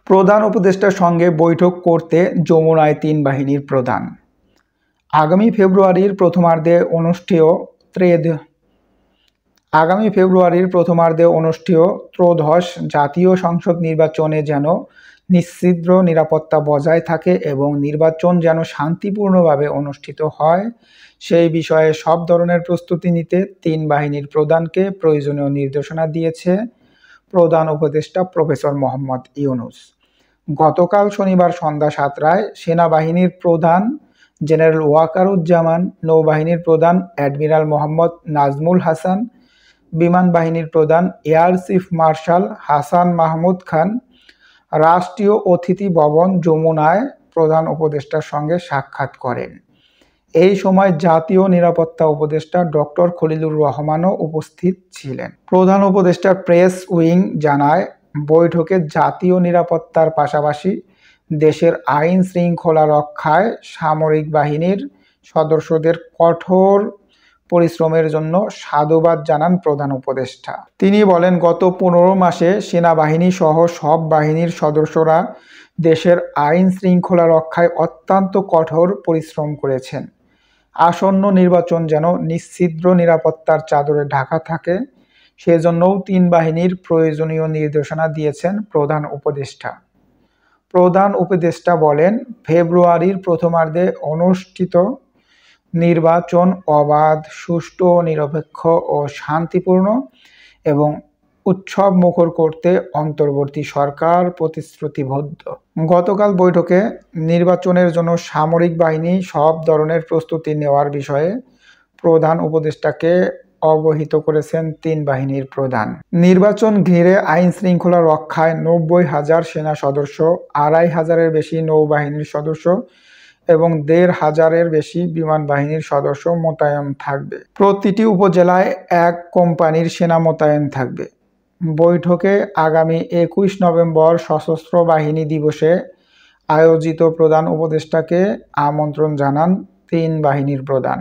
প্রধান উপদেষ্টার সঙ্গে বৈঠক করতে যমুনায় ৩ বাহিনীর প্রধান। আগামী ফেব্রুয়ারির প্রথমার্ধে অনুষ্ঠেয় ত্রয়োদশ জাতীয় সংসদ নির্বাচনে যেন নিশ্ছিদ্র নিরাপত্তা বজায় থাকে এবং নির্বাচন যেন শান্তিপূর্ণভাবে অনুষ্ঠিত হয়, সেই বিষয়ে সব ধরনের প্রস্তুতি নিতে ৩ বাহিনীর প্রধানকে প্রয়োজনীয় নির্দেশনা দিয়েছে প্রধান উপদেষ্টা প্রফেসর মোহাম্মদ ইউনূস। গতকাল শনিবার সন্ধ্যা ৭টায় সেনাবাহিনীর প্রধান জেনারেল ওয়াকারুজ্জামান, নৌবাহিনীর প্রধান অ্যাডমিরাল মোহাম্মদ নাজমুল হাসান, বিমান বাহিনীর প্রধান air chief marshal Hasan Mahmud Khan রাষ্ট্রীয় অতিথি ভবন যমুনায় প্রধান উপদেষ্টার সঙ্গে সাক্ষাৎ করেন। এই সময় জাতীয় নিরাপত্তা উপদেষ্টা ডক্টর খলিলুর রহমানও উপস্থিত ছিলেন। প্রধান উপদেষ্টার প্রেস উইং জানায়, বৈঠকে জাতীয় নিরাপত্তার পাশাপাশি দেশের আইন শৃঙ্খলা রক্ষায় সামরিক বাহিনীর সদস্যদের কঠোর পরিশ্রমের জন্য সাধুবাদ জানান প্রধান উপদেষ্টা। তিনি বলেন, গত ১৫ মাসে সেনাবাহিনী সহ সব বাহিনীর সদস্যরা দেশের আইন শৃঙ্খলা রক্ষায় অত্যন্ত কঠোর পরিশ্রম করেছেন। আসন্ন নির্বাচন যেন নিশ্ছিদ্র নিরাপত্তার চাদরে ঢাকা থাকে, সেজন্যও ৩ বাহিনীর প্রয়োজনীয় নির্দেশনা দিয়েছেন প্রধান উপদেষ্টা। প্রধান উপদেষ্টা বলেন, ফেব্রুয়ারির প্রথমার্ধে অনুষ্ঠিত নির্বাচন অবাধ, সুষ্ঠু, নিরপেক্ষ ও শান্তিপূর্ণ এবং উৎসব মুখর করতে অন্তর্বর্তী সরকার প্রতিশ্রুতিবদ্ধ। গতকাল বৈঠকে নির্বাচনের জন্য সামরিক বাহিনী সব ধরনের প্রস্তুতি নেওয়ার বিষয়ে প্রধান উপদেষ্টাকে অবহিত করেছেন ৩ বাহিনীর প্রধান। নির্বাচন ঘিরে আইন শৃঙ্খলা রক্ষায় ৯০,০০০ সেনা সদস্য, ২৫০০-এর বেশি নৌবাহিনীর সদস্য এবং ১৫০০-এর বেশি বিমান বাহিনীর সদস্য মোতায়েন থাকবে। প্রতিটি উপজেলায় ১ কোম্পানির সেনা মোতায়েন থাকবে। বৈঠকে আগামী ২১ নভেম্বর সশস্ত্র বাহিনী দিবসে আয়োজিত প্রধান উপদেষ্টাকে আমন্ত্রণ জানান ৩ বাহিনীর প্রধান।